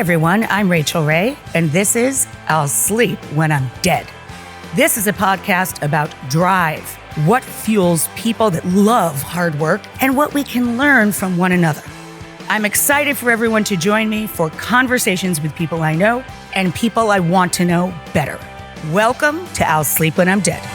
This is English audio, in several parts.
everyone, I'm Rachael Ray, and this is I'll Sleep When I'm Dead. This is a podcast about drive, what fuels people that love hard work, and what we can learn from one another. I'm excited for everyone to join me for conversations with people I know and people I want to know better. Welcome to I'll Sleep When I'm Dead.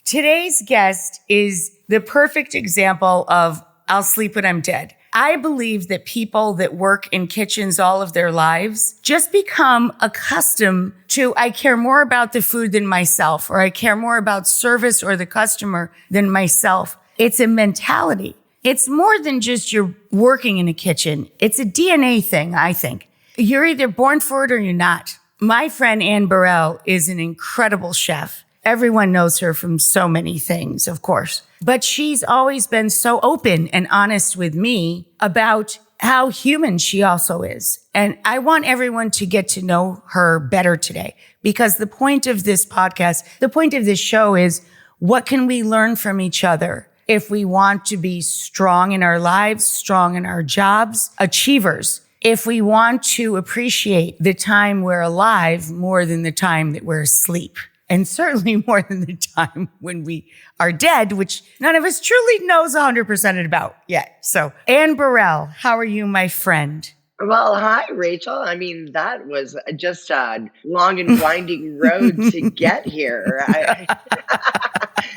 Today's guest is the perfect example of I'll sleep when I'm dead. I believe that people that work in kitchens all of their lives just become accustomed to, I care more about the food than myself, or I care more about service or the customer than myself. It's a mentality. It's more than just you're working in a kitchen. It's a DNA thing, I think. You're either born for it or you're not. My friend Anne Burrell is an incredible chef. Everyone knows her from so many things, of course. But she's always been so open and honest with me about how human she also is. And I want everyone to get to know her better today, because the point of this podcast, the point of this show is, what can we learn from each other if we want to be strong in our lives, strong in our jobs, achievers? If we want to appreciate the time we're alive more than the time that we're asleep. And certainly more than the time when we are dead, which none of us truly knows 100% about yet. So, Anne Burrell, how are you, my friend? Well, hi, Rachel. I mean, that was just a long and winding road to get here.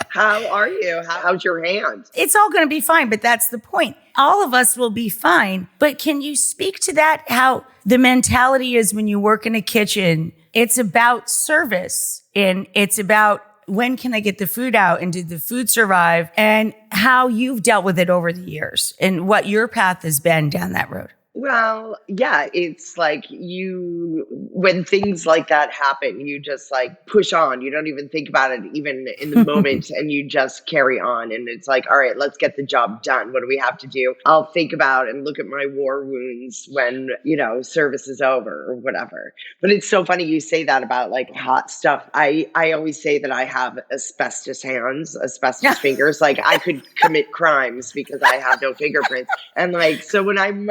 How are you? How's your hand? It's all going to be fine, but that's the point. All of us will be fine. But can you speak to that? How the mentality is when you work in a kitchen, it's about service and it's about when can I get the food out and did the food survive, and how you've dealt with it over the years and what your path has been down that road. Well, yeah, it's like when things like that happen, you just like push on. You don't even think about it even in the moment, and you just carry on. And it's like, all right, let's get the job done. What do we have to do? I'll think about and look at my war wounds when, service is over or whatever. But it's so funny you say that about like hot stuff. I always say that I have asbestos hands, asbestos fingers. Like I could commit crimes because I have no fingerprints. And like, so when I'm,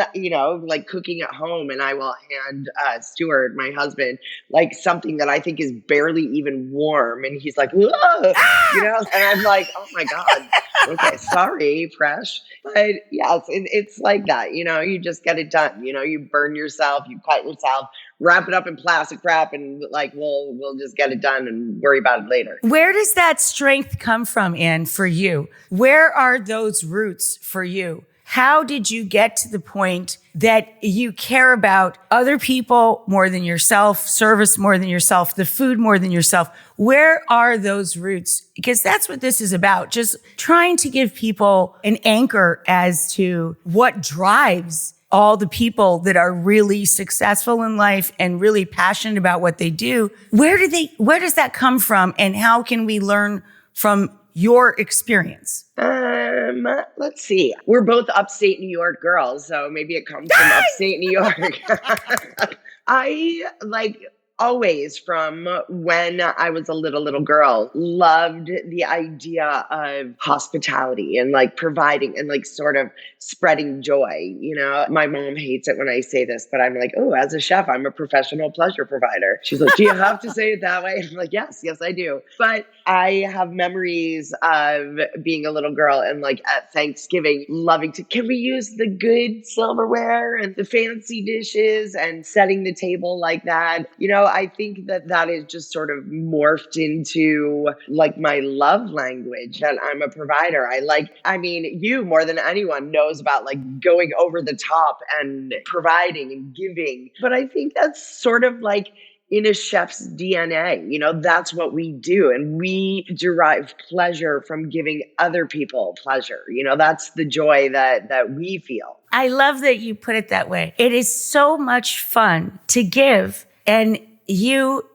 like cooking at home, and I will hand Stuart, my husband, like something that I think is barely even warm, and he's like, whoa, and I'm like, oh my God, okay, sorry, fresh. But yeah, it's like that, you just get it done, you burn yourself, you cut yourself, wrap it up in plastic wrap, and like, we'll just get it done and worry about it later. Where does that strength come from, Anne, for you? Where are those roots for you? How did you get to the point that you care about other people more than yourself, service more than yourself, the food more than yourself? Where are those roots? Because that's what this is about. Just trying to give people an anchor as to what drives all the people that are really successful in life and really passionate about what they do. Where does that come from, and how can we learn from your experience? Let's see. We're both upstate New York girls, so maybe it comes from upstate New York. I always, from when I was a little girl, loved the idea of hospitality and like providing and like sort of spreading joy. My mom hates it when I say this, but I'm like, oh, as a chef, I'm a professional pleasure provider. She's like, do you have to say it that way? I'm like, yes, I do. But I have memories of being a little girl and like at Thanksgiving, loving to, can we use the good silverware and the fancy dishes and setting the table like that? I think that is just sort of morphed into like my love language, that I'm a provider. You more than anyone knows about like going over the top and providing and giving. But I think that's sort of like in a chef's DNA, that's what we do. And we derive pleasure from giving other people pleasure. That's the joy that we feel. I love that you put it that way. It is so much fun to give. And you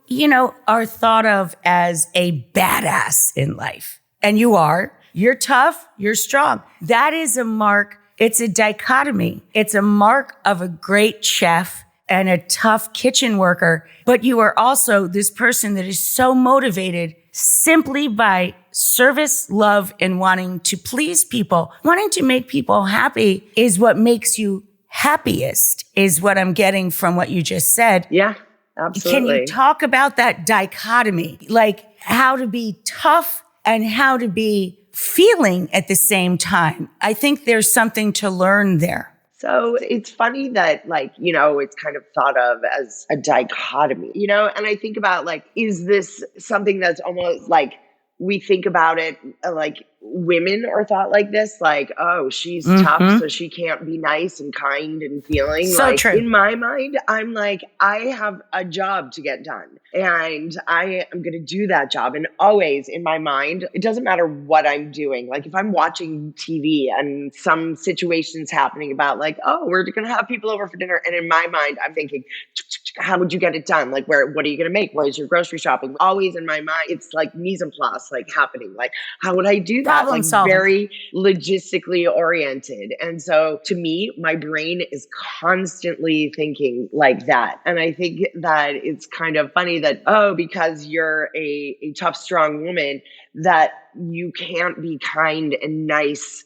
are thought of as a badass in life. And you are. You're tough. You're strong. That is a mark. It's a dichotomy. It's a mark of a great chef and a tough kitchen worker. But you are also this person that is so motivated, simply by service, love, and wanting to please people. Wanting to make people happy is what makes you happiest, is what I'm getting from what you just said. Yeah, absolutely. Can you talk about that dichotomy? Like how to be tough and how to be feeling at the same time. I think there's something to learn there. So it's funny that, like, it's kind of thought of as a dichotomy, and I think about, like, is this something that's almost like we think about it like women are thought like this, like, oh, she's tough, so she can't be nice and kind and feeling. So like, true. In my mind, I'm like, I have a job to get done and I am going to do that job. And always in my mind, it doesn't matter what I'm doing. Like if I'm watching TV and some situation's happening about like, oh, we're going to have people over for dinner. And in my mind, I'm thinking, how would you get it done? Like, what are you going to make? Where's your grocery shopping? Always in my mind, it's like mise en place, like happening. Like, how would I do that? Problem like solving. Very logistically oriented. And so to me, my brain is constantly thinking like that. And I think that it's kind of funny that, oh, because you're a tough, strong woman, that you can't be kind and nice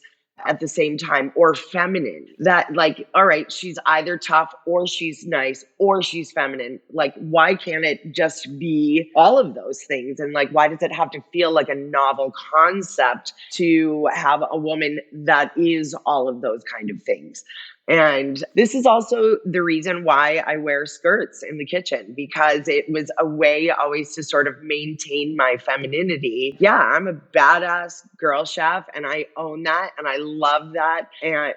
at the same time, or feminine. That like, all right, she's either tough or she's nice or she's feminine. Like, why can't it just be all of those things? And like, why does it have to feel like a novel concept to have a woman that is all of those kind of things? And this is also the reason why I wear skirts in the kitchen, because it was a way always to sort of maintain my femininity. Yeah, I'm a badass girl chef and I own that and I love that.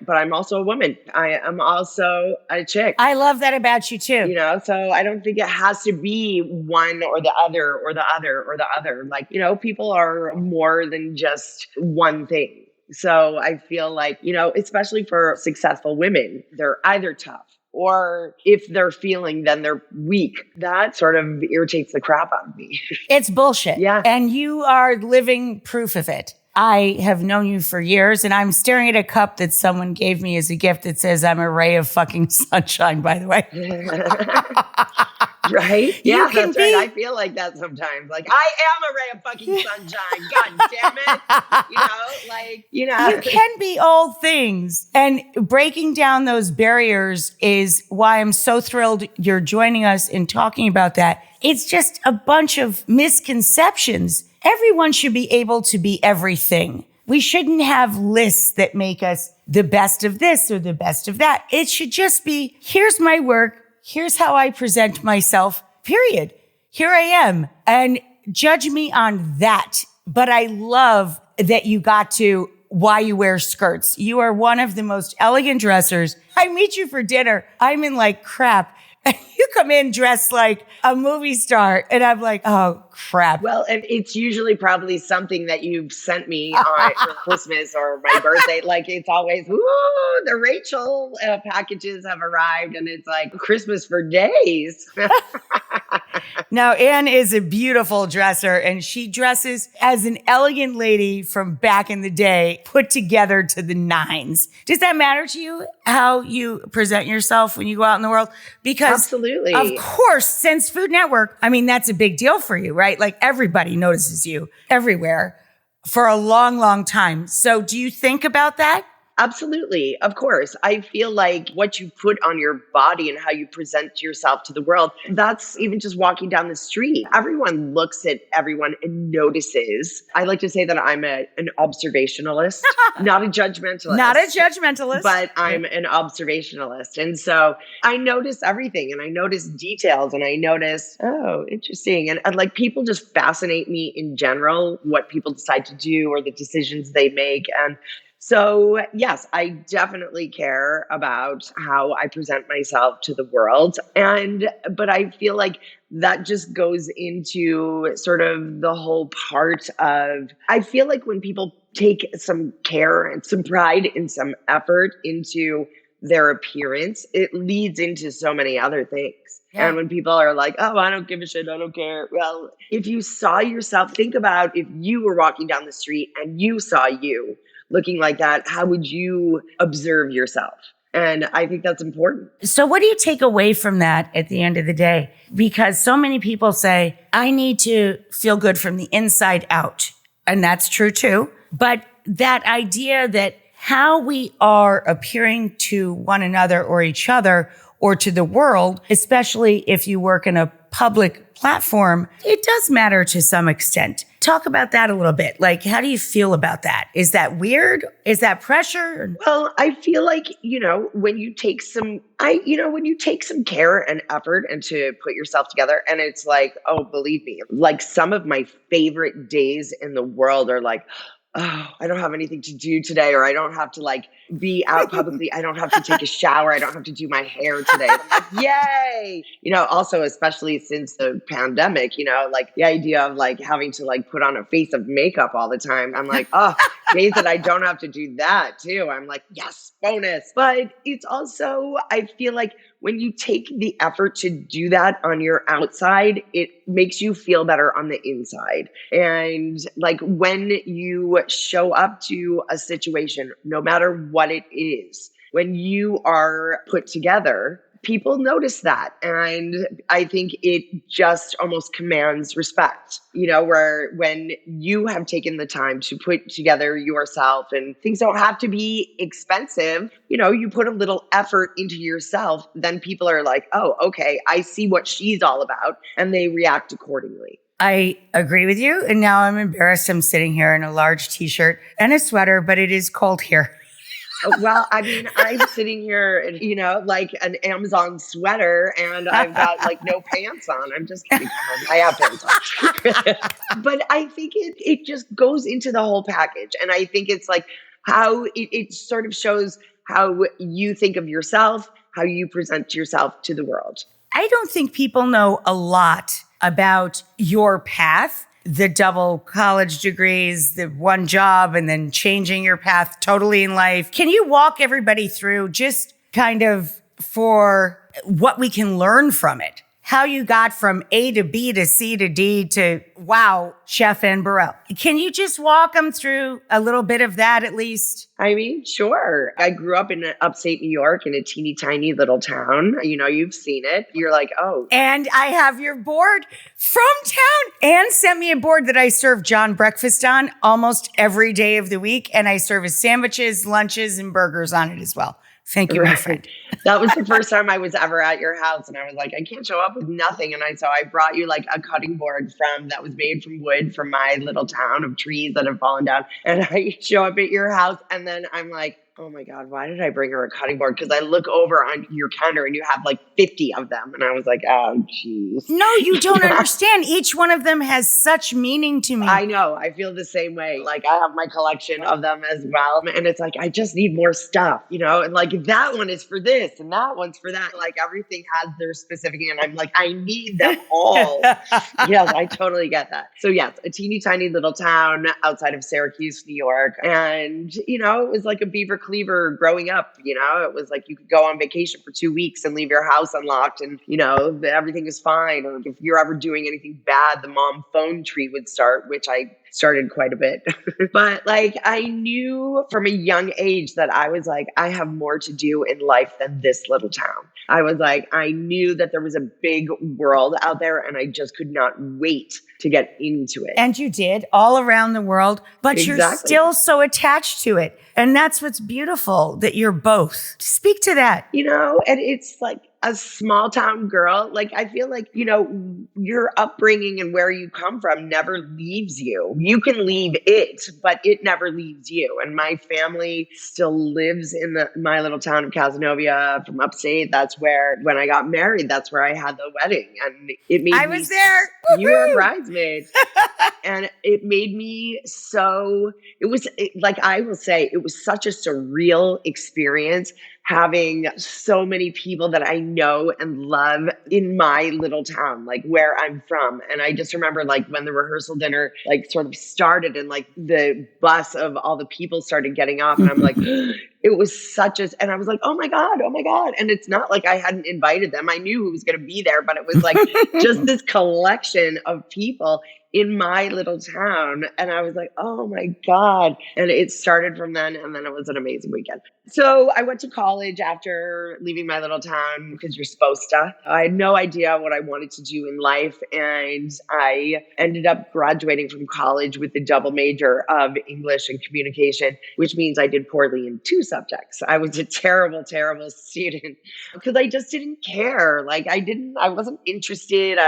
But I'm also a woman. I am also a chick. I love that about you too. So I don't think it has to be one or the other or the other or the other. Like, people are more than just one thing. So I feel like, especially for successful women, they're either tough or if they're feeling, then they're weak. That sort of irritates the crap out of me. It's bullshit. Yeah. And you are living proof of it. I have known you for years and I'm staring at a cup that someone gave me as a gift that says I'm a ray of fucking sunshine, by the way. Right? Yeah, that's right. I feel like that sometimes. Like, I am a ray of fucking sunshine. God damn it. You can be all things. And breaking down those barriers is why I'm so thrilled you're joining us in talking about that. It's just a bunch of misconceptions. Everyone should be able to be everything. We shouldn't have lists that make us the best of this or the best of that. It should just be, here's my work. Here's how I present myself, period. Here I am. And judge me on that. But I love that you got to why you wear skirts. You are one of the most elegant dressers. I meet you for dinner. I'm in like crap. And you come in dressed like a movie star. And I'm like, oh, crap. Well, and it's usually probably something that you've sent me for Christmas or my birthday. Like, it's always, ooh, the Rachael packages have arrived. And it's like Christmas for days. Now, Anne is a beautiful dresser, and she dresses as an elegant lady from back in the day, put together to the nines. Does that matter to you, how you present yourself when you go out in the world? Because, absolutely, of course, since Food Network, I mean, that's a big deal for you, right? Like, everybody notices you everywhere for a long, long time. So do you think about that? Absolutely. Of course. I feel like what you put on your body and how you present yourself to the world, that's even just walking down the street. Everyone looks at everyone and notices. I like to say that I'm an observationalist, not a judgmentalist. Not a judgmentalist. But I'm an observationalist. And so I notice everything and I notice details and I notice, oh, interesting. And like people just fascinate me in general, what people decide to do or the decisions they make. And so, yes, I definitely care about how I present myself to the world. But I feel like that just goes into sort of the whole part of, I feel like when people take some care and some pride and some effort into their appearance, it leads into so many other things. Yeah. And when people are like, oh, I don't give a shit, I don't care. Well, if you saw yourself, think about if you were walking down the street and you saw you looking like that, how would you observe yourself? And I think that's important. So what do you take away from that at the end of the day? Because so many people say, I need to feel good from the inside out. And that's true too. But that idea that how we are appearing to one another or each other or to the world, especially if you work in a public platform, it does matter to some extent. Talk about that a little bit. Like, how do you feel about that? Is that weird? Is that pressure? Well, I feel like, when you take when you take some care and effort and to put yourself together, and it's like, oh, believe me, like some of my favorite days in the world are like, oh, I don't have anything to do today, or I don't have to like be out publicly. I don't have to take a shower. I don't have to do my hair today. I'm like, yay. Also, especially since the pandemic, like the idea of like having to like put on a face of makeup all the time. I'm like, oh, days that I don't have to do that too. I'm like, yes, bonus. But it's also, I feel like when you take the effort to do that on your outside, it makes you feel better on the inside. And like when you show up to a situation, no matter what it is, when you are put together, people notice that. And I think it just almost commands respect, where when you have taken the time to put together yourself and things don't have to be expensive, you put a little effort into yourself, then people are like, oh, okay, I see what she's all about. And they react accordingly. I agree with you. And now I'm embarrassed. I'm sitting here in a large t-shirt and a sweater, but it is cold here. Well, I mean, I'm sitting here, like an Amazon sweater, and I've got like no pants on. I'm just kidding. I have pants on. But I think it just goes into the whole package. And I think it's like how it sort of shows how you think of yourself, how you present yourself to the world. I don't think people know a lot about your path. The double college degrees, the one job, and then changing your path totally in life. Can you walk everybody through just kind of for what we can learn from it? How you got from A to B to C to D to, wow, Chef Anne Burrell. Can you just walk them through a little bit of that at least? I mean, sure. I grew up in upstate New York in a teeny tiny little town. You've seen it. You're like, oh. And I have your board from town. Anne sent me a board that I serve John breakfast on almost every day of the week. And I serve his sandwiches, lunches, and burgers on it as well. Thank you, my friend. That was the first time I was ever at your house. And I was like, I can't show up with nothing. And so I brought you like a cutting board that was made from wood from my little town of trees that have fallen down. And I show up at your house and then I'm like, oh my God, why did I bring her a cutting board? Because I look over on your counter and you have like 50 of them. And I was like, oh, geez. No, you don't understand. Each one of them has such meaning to me. I know. I feel the same way. Like I have my collection of them as well. And it's like, I just need more stuff, and like that one is for this and that one's for that. Like everything has their specific, and I'm like, I need them all. Yes, I totally get that. So yes, a teeny tiny little town outside of Syracuse, New York. And, it was like a beaver cleaver growing up. It was like you could go on vacation for 2 weeks and leave your house unlocked and everything is fine, or if you're ever doing anything bad, the mom phone tree would start, which I started quite a bit. But like I knew from a young age that I was like, I have more to do in life than this little town. I was like, I knew that there was a big world out there and I just could not wait to get into it. And you did all around the world, but Exactly. You're still so attached to it. And that's what's beautiful, that you're both. Speak to that. And it's like a small town girl. Like, I feel like, your upbringing and where you come from never leaves you. You can leave it, but it never leaves you. And my family still lives in my little town of Casanova from upstate. That's where, when I got married, that's where I had the wedding. And it made I was there. You were a bridesmaid. And it made me I will say, it was such a surreal experience having so many people that I know and love in my little town, like where I'm from. And I just remember like when the rehearsal dinner like sort of started and like the bus of all the people started getting off and I'm like, it was and I was like, oh my God. And it's not like I hadn't invited them. I knew who was going to be there, but it was like just this collection of people. in my little town. And I was like, oh my God. And it started from then. And then it was an amazing weekend. So I went to college after leaving my little town because you're supposed to. I had no idea what I wanted to do in life. And I ended up graduating from college with a double major of English and communication, which means I did poorly in 2 subjects. I was a terrible, terrible student because I just didn't care. I wasn't interested.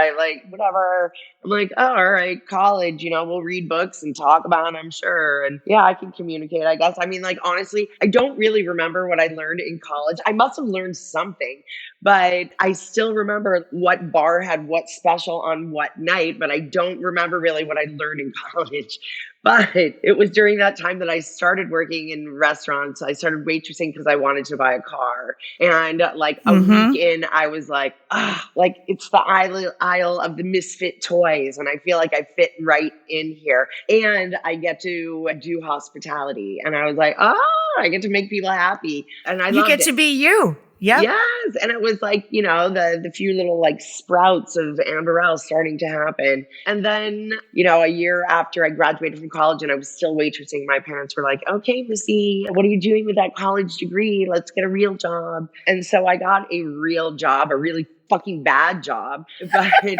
Whatever. I'm like, oh, all right, college, we'll read books and talk about it, I'm sure. And yeah, I can communicate, I guess. I mean, honestly, I don't really remember what I learned in college. I must have learned something, but I still remember what bar had what special on what night, but I don't remember really what I learned in college. But it was during that time that I started working in restaurants. I started waitressing because I wanted to buy a car. And a week in, I was like, it's the aisle of the misfit toys. And I feel like I fit right in here. And I get to do hospitality. And I was like, I get to make people happy. And I loved it. You get to be you. Yep. Yes. And it was the few little sprouts of Anne Burrell starting to happen. And then, a year after I graduated from college and I was still waitressing, my parents were like, okay, Missy, what are you doing with that college degree? Let's get a real job. And so I got a real job, a really fucking bad job. And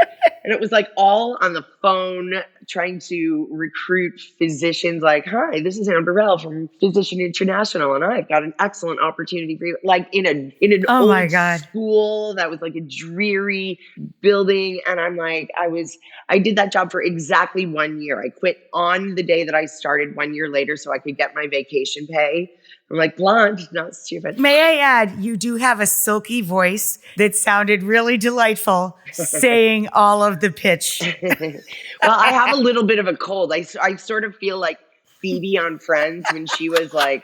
it was all on the phone trying to recruit physicians hi, this is Anne Burrell from Physician International and I've got an excellent opportunity for you. In an old school that was a dreary building. And I'm I did that job for exactly 1 year. I quit on the day that I started 1 year later so I could get my vacation pay. I'm blonde, not stupid. May I add, you do have a silky voice that sounded really delightful saying all of the pitch. Well, I have a little bit of a cold. I sort of feel like Phoebe on Friends when she was my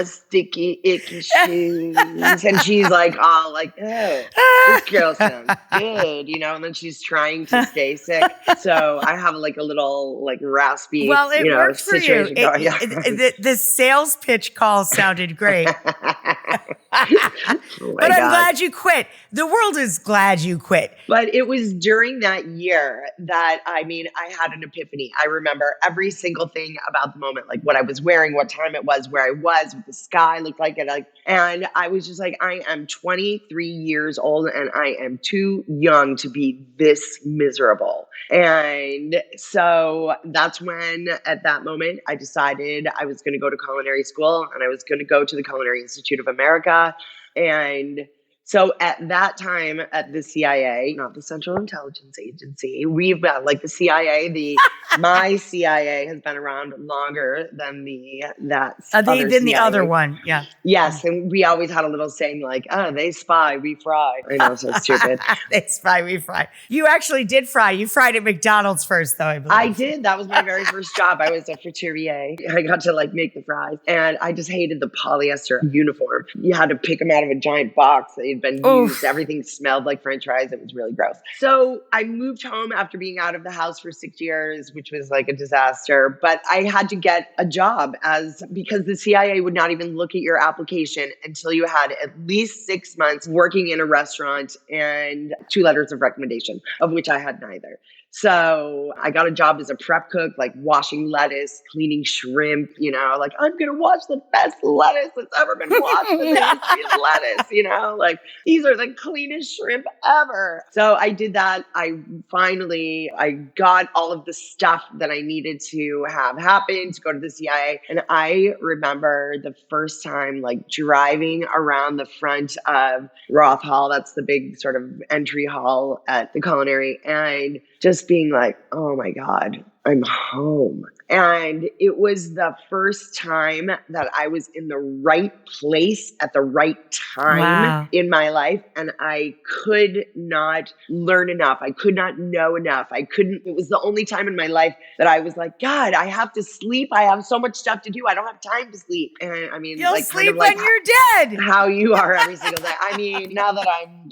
sticky, icky shoes. And she's oh, this girl sounds good, and then she's trying to stay sick. So I have a little raspy, it worked for situation you. going on. The sales pitch call sounded great. Oh but I'm glad you quit. The world is glad you quit. But it was during that year that, I had an epiphany. I remember every single thing about the moment, what I was wearing, what time it was, where I was, what the sky looked like. And I was just I am 23 years old and I am too young to be this miserable. And so that's when, at that moment, I decided I was going to go to culinary school and I was going to go to the Culinary Institute of America. And so at that time at the CIA, not the Central Intelligence Agency, we've got the CIA, my CIA has been around longer than the other one. Yeah. Yes. And we always had a little saying they spy, we fry. I know, so stupid. They spy, we fry. You actually did fry. You fried at McDonald's first, though, I believe. I did. That was my very first job. I was a couturier. I got to make the fries. And I just hated the polyester uniform. You had to pick them out of a giant box. They'd been used. Everything smelled like French fries. It was really gross. So I moved home after being out of the house for 6 years, which was a disaster. But I had to get a job because the CIA would not even look at your application until you had at least 6 months working in a restaurant and 2 letters of recommendation, of which I had neither. So I got a job as a prep cook, washing lettuce, cleaning shrimp, I'm going to wash the best lettuce that's ever been washed in the history of lettuce, these are the cleanest shrimp ever. So I did that. I got all of the stuff that I needed to have happen to go to the CIA. And I remember the first time driving around the front of Roth Hall. That's the big sort of entry hall at the Culinary, and just being oh my God, I'm home. And it was the first time that I was in the right place at the right time in my life. And I could not learn enough. I could not know enough. It was the only time in my life that I was God, I have to sleep. I have so much stuff to do. I don't have time to sleep. And you'll sleep when you're dead. How you are every single day. Now that I'm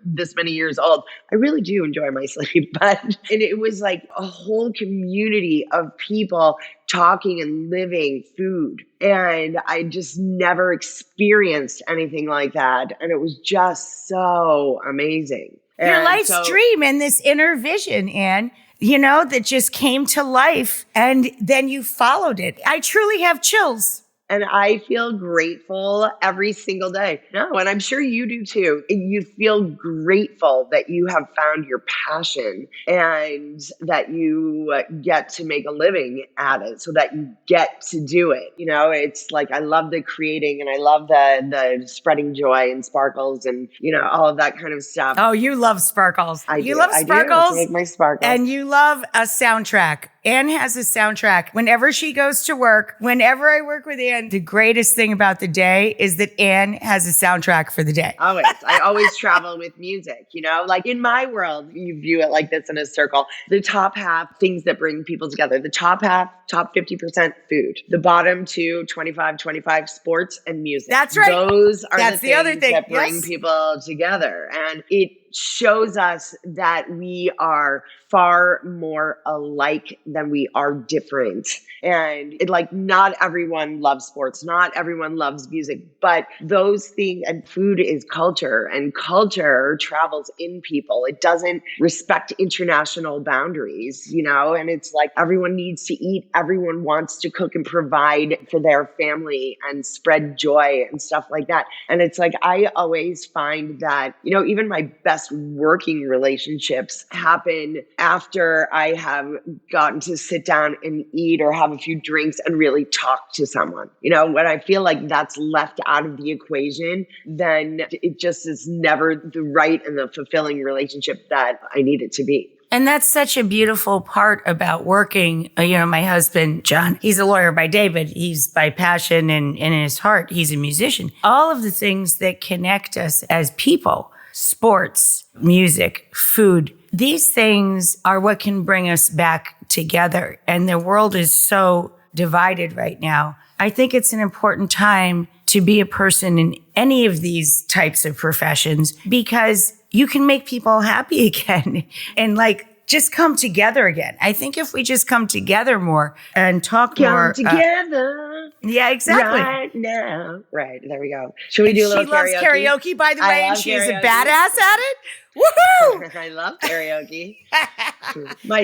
this many years old, I really do enjoy my sleep. And it was a whole community of people talking and living food. And I just never experienced anything like that. And it was just so amazing. Your life's dream and this inner vision, Anne. that just came to life and then you followed it. I truly have chills. And I feel grateful every single day. No, and I'm sure you do too. You feel grateful that you have found your passion and that you get to make a living at it, so that you get to do it. It's like, I love the creating and I love the spreading joy and sparkles and, all of that kind of stuff. Oh, you love sparkles. You love sparkles. I take my sparkles. And you love a soundtrack. Anne has a soundtrack. Whenever she goes to work, whenever I work with Anne, the greatest thing about the day is that Anne has a soundtrack for the day. Always. I always travel with music, like in my world, you view it like this in a circle. The top half, things that bring people together. The top half, top 50% food. The bottom two, 25, sports and music. That's right. Those are That's the other thing that bring people together. And it shows us that we are far more alike than we are different. And not everyone loves sports, not everyone loves music, but those things, and food is culture, and culture travels in people. It doesn't respect international boundaries, and it's like everyone needs to eat, everyone wants to cook and provide for their family and spread joy and stuff like that. And it's like, I always find that, even my best working relationships happen after I have gotten to sit down and eat or have a few drinks and really talk to someone. When I feel like that's left out of the equation, then it just is never the right and the fulfilling relationship that I need it to be. And that's such a beautiful part about working. My husband, John, he's a lawyer by day, but he's by passion and in his heart, he's a musician. All of the things that connect us as people, sports, music, food, these things are what can bring us back together. And the world is so divided right now. I think it's an important time to be a person in any of these types of professions, because you can make people happy again and just come together again. I think if we just come together more and talk more. Come together. Yeah, exactly. Right now. Right, there we go. Should we do a little karaoke? She loves karaoke, by the way, and she is a badass at it. Woohoo! I love karaoke.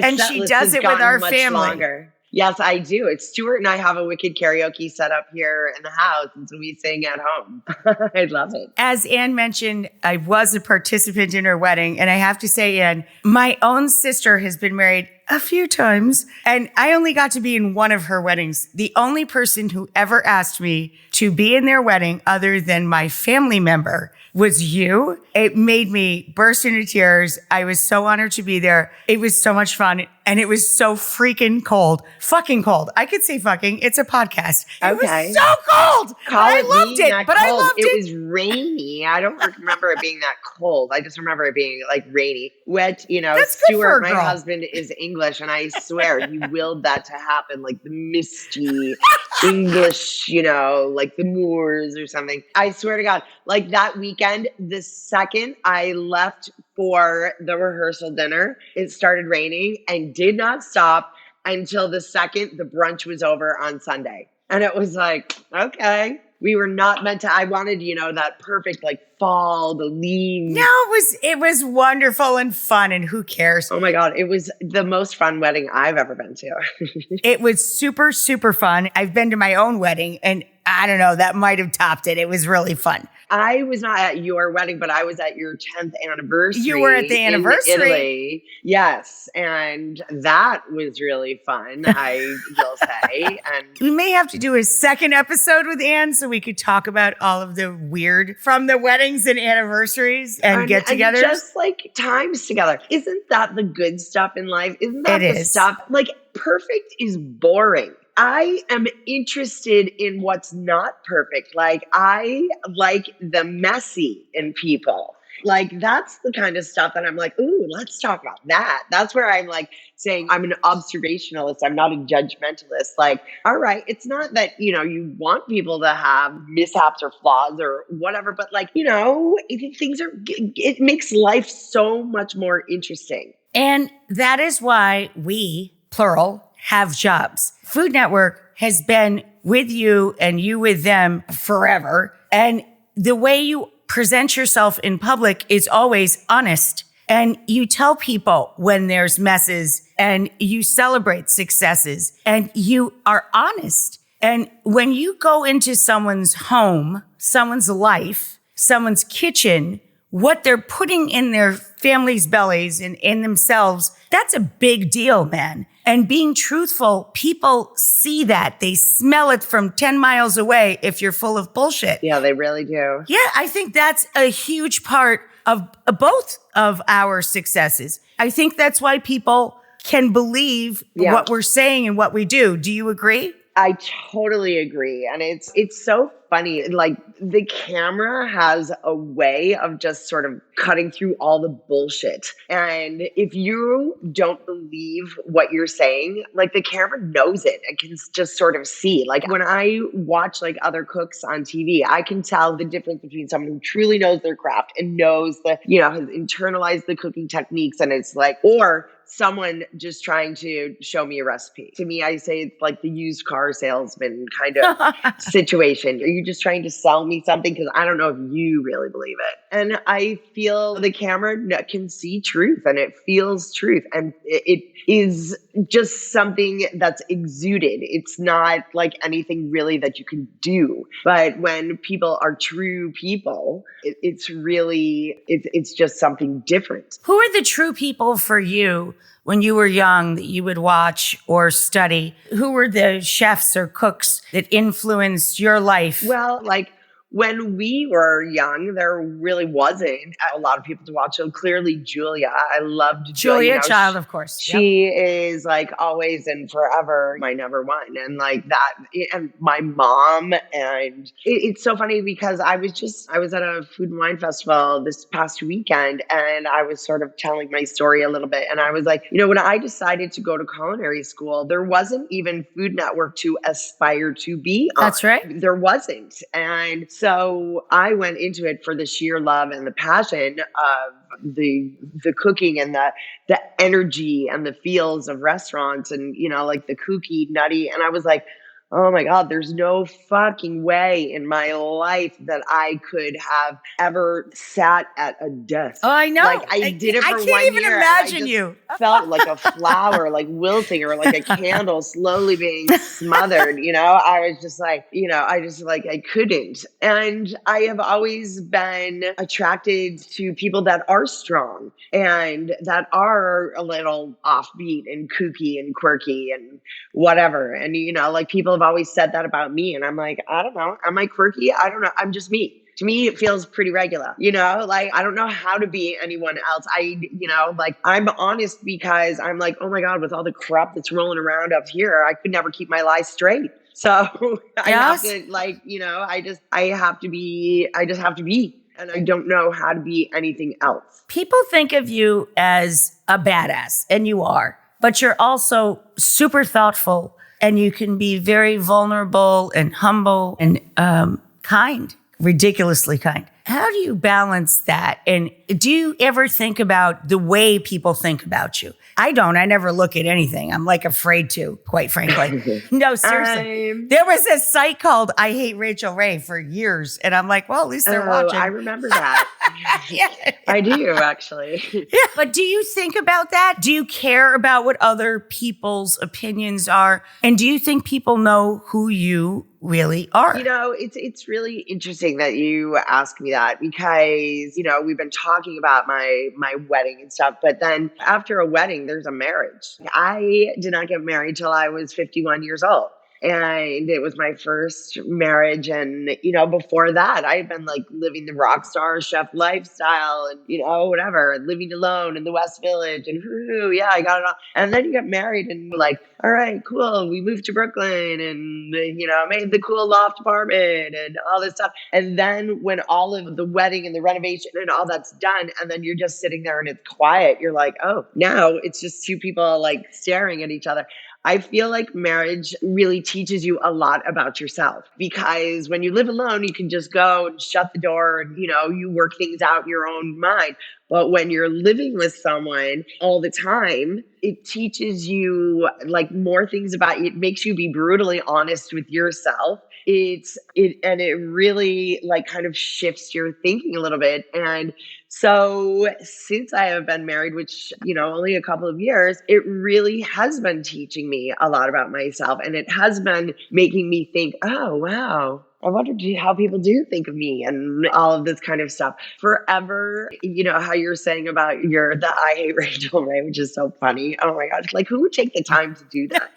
And she does it with our family. Longer. Yes, I do. It's Stuart and I have a wicked karaoke set up here in the house, and so we sing at home. I love it. As Anne mentioned, I was a participant in her wedding, and I have to say, Anne, my own sister has been married a few times, and I only got to be in one of her weddings. The only person who ever asked me to be in their wedding other than my family member was you. It made me burst into tears. I was so honored to be there. It was so much fun. And it was so freaking cold. Fucking cold. I could say fucking. It's a podcast. It was so cold. I loved it. But I loved it. It was rainy. I don't remember it being that cold. I just remember it being rainy. Wet, That's Stuart, my husband, is English. And I swear he willed that to happen. The misty English, the Moors or something. I swear to God, that weekend, the second I left for the rehearsal dinner, it started raining and did not stop until the second the brunch was over on Sunday. And it was okay, we were not meant to. I wanted, that perfect fall, the leaves. No, it was wonderful and fun, and who cares? Oh my God, it was the most fun wedding I've ever been to. It was super, super fun. I've been to my own wedding, and I don't know, that might have topped it. It was really fun. I was not at your wedding, but I was at your 10th anniversary. You were at the anniversary. In Italy. Yes. And that was really fun, I will say. And we may have to do a second episode with Anne so we could talk about all of the weird from the weddings and anniversaries and get-togethers. And just times together. Isn't that the good stuff in life? Isn't that the stuff? Perfect is boring. I am interested in what's not perfect. I like the messy in people. That's the kind of stuff that I'm ooh, let's talk about that. That's where I'm saying I'm an observationalist. I'm not a judgmentalist. All right, it's not that, you want people to have mishaps or flaws or whatever, but it makes life so much more interesting. And that is why we, plural, have jobs. Food Network has been with you and you with them forever. And the way you present yourself in public is always honest. And you tell people when there's messes and you celebrate successes and you are honest. And when you go into someone's home, someone's life, someone's kitchen, what they're putting in their family's bellies and in themselves, that's a big deal, man. And being truthful, people see that. They smell it from 10 miles away if you're full of bullshit. Yeah, they really do. Yeah, I think that's a huge part of both of our successes. I think that's why people can believe what we're saying and what we do. Do you agree? I totally agree. And it's so funny. Like the camera has a way of just sort of cutting through all the bullshit. And if you don't believe what you're saying, like the camera knows it and can just sort of see. Like when I watch like other cooks on TV, I can tell the difference between someone who truly knows their craft and knows that, has internalized the cooking techniques and it's like, or someone just trying to show me a recipe. To me, I say it's like the used car salesman kind of situation. Are you just trying to sell me something? Because I don't know if you really believe it. And I feel the camera can see truth and it feels truth. And it is just something that's exuded. It's not like anything really that you can do. But when people are true people, it's just something different. Who are the true people for you when you were young that you would watch or study? Who were the chefs or cooks that influenced your life? Well, like when we were young, there really wasn't a lot of people to watch. So clearly, Julia. I loved Julia Child, of course. She is like always and forever my number one. And like that, and my mom. And it's so funny because I was at a food and wine festival this past weekend and I was sort of telling my story a little bit. And I was like, when I decided to go to culinary school, there wasn't even Food Network to aspire to be on. That's right. There wasn't. And so I went into it for the sheer love and the passion of the cooking and the energy and the feels of restaurants and, like the kooky, nutty. And I was like, oh my God, there's no fucking way in my life that I could have ever sat at a desk. Oh, I know. Like I did it for 1 year. I can't even imagine you. Felt like a flower, like wilting, or like a candle slowly being smothered. I was just like, I couldn't. And I have always been attracted to people that are strong and that are a little offbeat and kooky and quirky and whatever. And, like people have always said that about me. And I'm like, I don't know. Am I quirky? I don't know. I'm just me. To me, it feels pretty regular, like I don't know how to be anyone else. I'm honest because I'm like, oh my God, with all the crap that's rolling around up here, I could never keep my lies straight. So I have to I just have to be. And I don't know how to be anything else. People think of you as a badass, and you are, but you're also super thoughtful and you can be very vulnerable and humble and kind. Ridiculously kind. How do you balance that? And do you ever think about the way people think about you? I don't. I never look at anything. I'm like afraid to, quite frankly. No, seriously. There was a site called I Hate Rachael Ray for years. And I'm like, well, at least they're watching. I remember that. Yeah. I do, actually. Yeah. But do you think about that? Do you care about what other people's opinions are? And do you think people know who you really are? It's really interesting that you ask me that because, we've been talking about my wedding and stuff, but then after a wedding, there's a marriage. I did not get married till I was 51 years old. And it was my first marriage. And, before that, I had been like living the rock star chef lifestyle and, whatever, living alone in the West Village and I got it all. And then you get married and like, all right, cool. We moved to Brooklyn and, made the cool loft apartment and all this stuff. And then when all of the wedding and the renovation and all that's done, and then you're just sitting there and it's quiet, you're like, oh, now it's just two people like staring at each other. I feel like marriage really teaches you a lot about yourself because when you live alone, you can just go and shut the door and, you work things out in your own mind. But when you're living with someone all the time, it teaches you like more things about you. It makes you be brutally honest with yourself. And it really like kind of shifts your thinking a little bit. And so since I have been married, which, only a couple of years, it really has been teaching me a lot about myself. And it has been making me think, oh, wow, I wonder how people do think of me and all of this kind of stuff. Forever, how you're saying about the I hate Rachel, right? Which is so funny. Oh my gosh. Like, who would take the time to do that?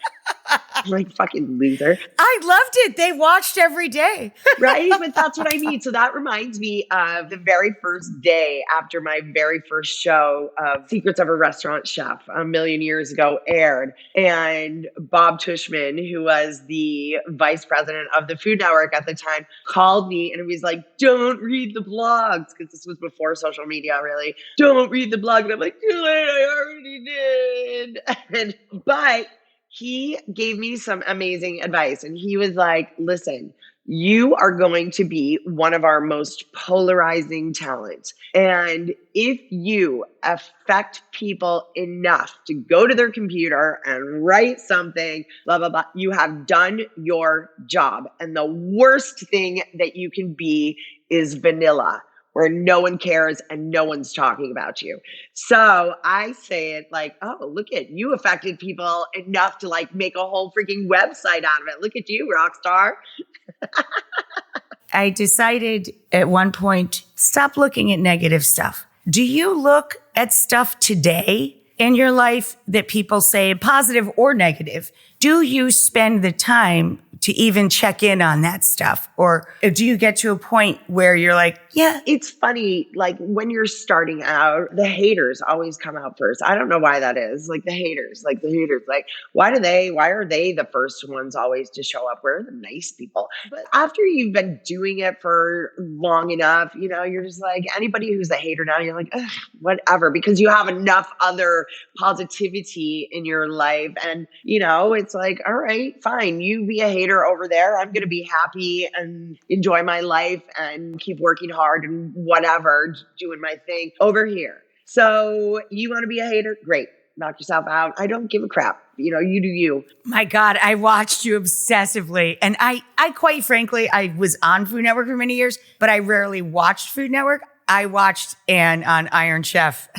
Like, fucking loser. I loved it. They watched every day. Right? But that's what I mean. So that reminds me of the very first day after my very first show of Secrets of a Restaurant Chef a million years ago aired. And Bob Tushman, who was the vice president of the Food Network at the time, called me and he was like, don't read the blogs. Because this was before social media, really. Don't read the blog. And I'm like, too late, I already did. But he gave me some amazing advice. And he was like, listen, you are going to be one of our most polarizing talents. And if you affect people enough to go to their computer and write something, blah, blah, blah, you have done your job. And the worst thing that you can be is vanilla, where no one cares and no one's talking about you. So I say it like, oh, look at you affected people enough to like make a whole freaking website out of it. Look at you, rock star. I decided at one point, stop looking at negative stuff. Do you look at stuff today in your life that people say positive or negative? Do you spend the time to even check in on that stuff? Or do you get to a point where you're like, yeah? It's funny, like when you're starting out, the haters always come out first. I don't know why that is. Like the haters, like why are they the first ones always to show up? Where are the nice people? But after you've been doing it for long enough, you're just like, anybody who's a hater now, you're like, ugh, whatever, because you have enough other positivity in your life. And, it's like, all right, fine. You be a hater over there. I'm going to be happy and enjoy my life and keep working hard and whatever, doing my thing over here. So you want to be a hater? Great. Knock yourself out. I don't give a crap. You do you. My God, I watched you obsessively. And I quite frankly, I was on Food Network for many years, but I rarely watched Food Network. I watched Anne on Iron Chef.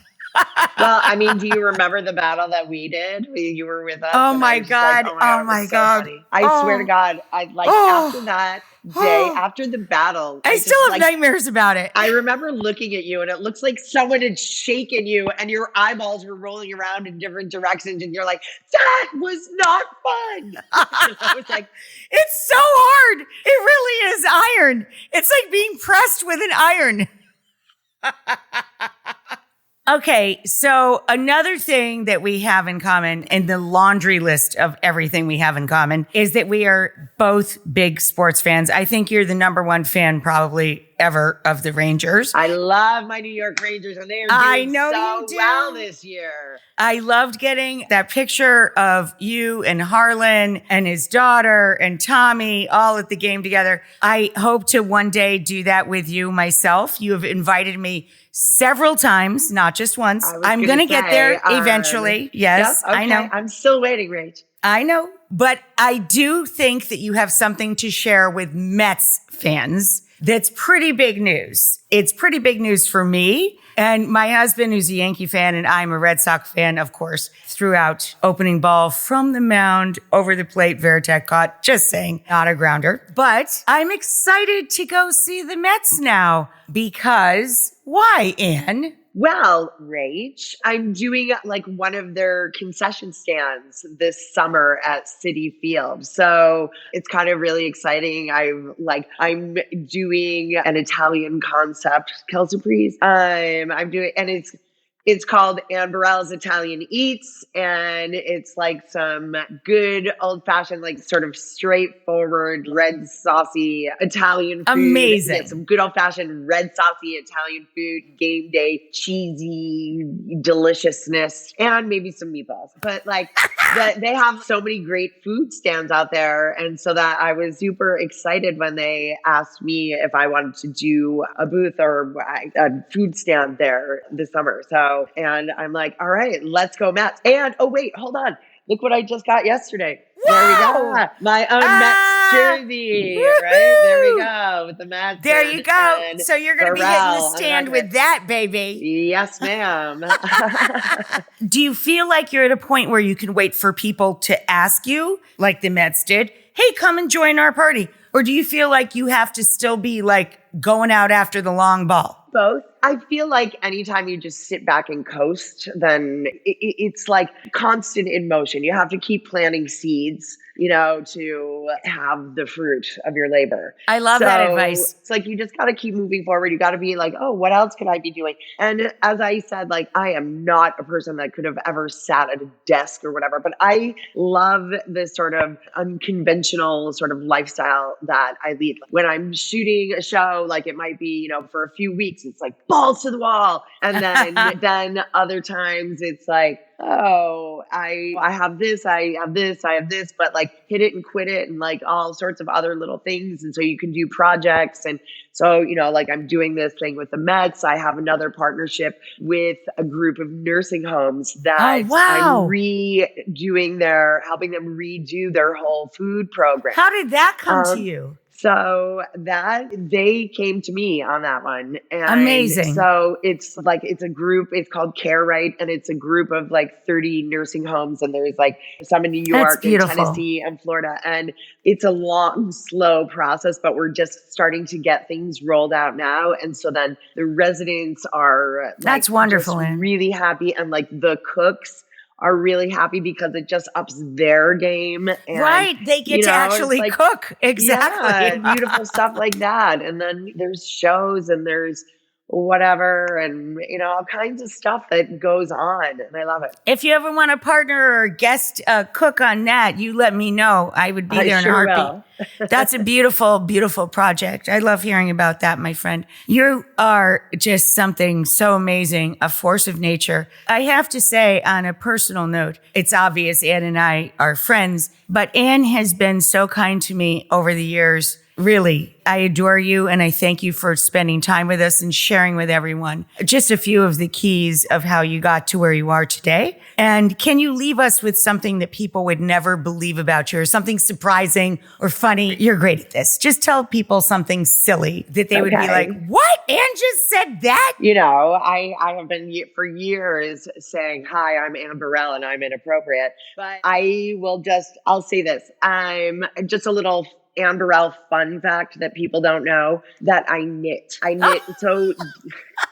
Well, I mean, do you remember the battle that we did? You were with us. Oh my God. Oh my God. I swear to God, after that day, after the battle. I still have nightmares about it. I remember looking at you and it looks like someone had shaken you and your eyeballs were rolling around in different directions and you're like, that was not fun. I was like, it's so hard. It really is iron. It's like being pressed with an iron. Okay, so another thing that we have in common in the laundry list of everything we have in common is that we are both big sports fans. I think you're the number one fan probably ever of the Rangers. I love my New York Rangers and they are doing so well this year. I loved getting that picture of you and Harlan and his daughter and Tommy all at the game together. I hope to one day do that with you myself. You have invited me several times, not just once. I'm going to get there eventually. Yes, yep, okay. I know. I'm still waiting, Rach. I know. But I do think that you have something to share with Mets fans that's pretty big news. It's pretty big news for me. And my husband, who's a Yankee fan, and I'm a Red Sox fan, of course, threw out opening ball from the mound over the plate. Veritek caught, just saying, not a grounder. But I'm excited to go see the Mets now because why, Anne? Well, Rach, I'm doing like one of their concession stands this summer at Citi Field. So it's kind of really exciting. I'm doing an Italian concept, caprese. I'm doing, and it's It's called Anne Burrell's Italian Eats, and it's like some good old-fashioned, like sort of straightforward, red saucy Italian food. Amazing. Yeah, some good old-fashioned red saucy Italian food, game day, cheesy deliciousness, and maybe some meatballs. But like they have so many great food stands out there, and so that I was super excited when they asked me if I wanted to do a booth or a food stand there this summer. So, and I'm like, all right, let's go Mets. And, oh wait, hold on. Look what I just got yesterday. Whoa! There we go. My own Mets jersey, right? There we go with the Mets. There you go. So you're going to be hitting the stand with that, baby. Yes, ma'am. Do you feel like you're at a point where you can wait for people to ask you, like the Mets did, hey, come and join our party? Or do you feel like you have to still be like going out after the long ball? Both. I feel like anytime you just sit back and coast, then it's like constant in motion. You have to keep planting seeds, to have the fruit of your labor. I love that advice. It's like you just got to keep moving forward. You got to be like, oh, what else could I be doing? And as I said, like, I am not a person that could have ever sat at a desk or whatever, but I love this sort of unconventional sort of lifestyle that I lead. When I'm shooting a show, like it might be, for a few weeks, it's like balls to the wall. And then other times it's like, oh, I have this, I have this, but like hit it and quit it and like all sorts of other little things. And so you can do projects. And so, like I'm doing this thing with the Mets. I have another partnership with a group of nursing homes that I'm helping them redo their whole food program. How did that come to you? So that they came to me on that one. And amazing. So it's a group, it's called Care Right. And it's a group of like 30 nursing homes. And there's like some in New York and Tennessee and Florida. And it's a long, slow process, but we're just starting to get things rolled out now. And so then the residents are that's wonderful, really happy. And like the cooks are really happy because it just ups their game. And, right. They get to actually cook. Exactly. Yeah, beautiful stuff like that. And then there's shows and there's whatever and, all kinds of stuff that goes on. And I love it. If you ever want to partner or guest cook on that, you let me know. I would be there in a heartbeat. That's a beautiful, beautiful project. I love hearing about that, my friend. You are just something so amazing, a force of nature. I have to say, on a personal note, it's obvious Anne and I are friends, but Anne has been so kind to me over the years. Really, I adore you and I thank you for spending time with us and sharing with everyone just a few of the keys of how you got to where you are today. And can you leave us with something that people would never believe about you or something surprising or funny? You're great at this. Just tell people something silly that they would be like, what? Anne just said that? I have been for years saying, hi, I'm Anne Burrell and I'm inappropriate. But I'll say this. I'm just a little Anne Burrell fun fact that people don't know that I knit. So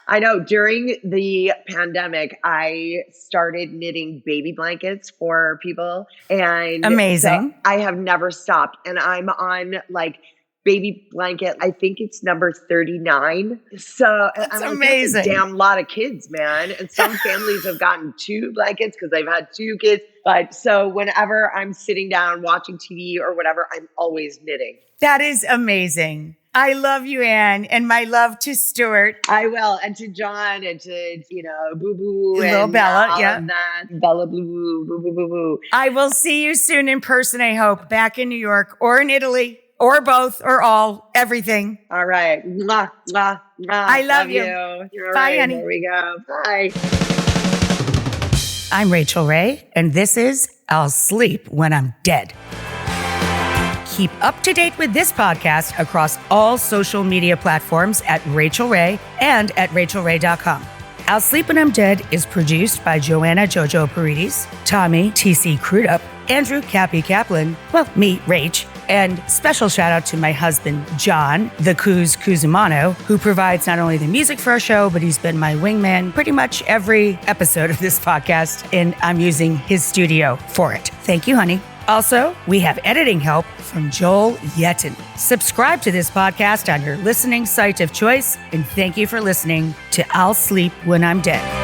I know during the pandemic, I started knitting baby blankets for people and amazing. So I have never stopped and I'm on like baby blanket. I think it's number 39. So that's amazing. That's a damn lot of kids, man. And some families have gotten 2 blankets because they've had 2 kids. But so whenever I'm sitting down watching TV or whatever, I'm always knitting. That is amazing. I love you, Anne, and my love to Stuart. I will, and to John, and to, Boo Boo. Little and Bella, all yeah. of that. Bella Boo Boo, Boo Boo Boo Boo. I will see you soon in person, I hope, back in New York or in Italy. Or both, or all, everything. All right. Mwah, mwah, mwah. I love you. You're bye, right. honey. There we go. Bye. I'm Rachael Ray, and this is I'll Sleep When I'm Dead. Keep up to date with this podcast across all social media platforms at Rachael Ray and at rachaelray.com. I'll Sleep When I'm Dead is produced by Joanna Jojo Paredes, Tommy T.C. Crudup, Andrew Cappy Kaplan, me, Rach, and special shout out to my husband, John, the Kuzumano, who provides not only the music for our show, but he's been my wingman pretty much every episode of this podcast, and I'm using his studio for it. Thank you, honey. Also, we have editing help from Joel Yetten. Subscribe to this podcast on your listening site of choice, and thank you for listening to I'll Sleep When I'm Dead.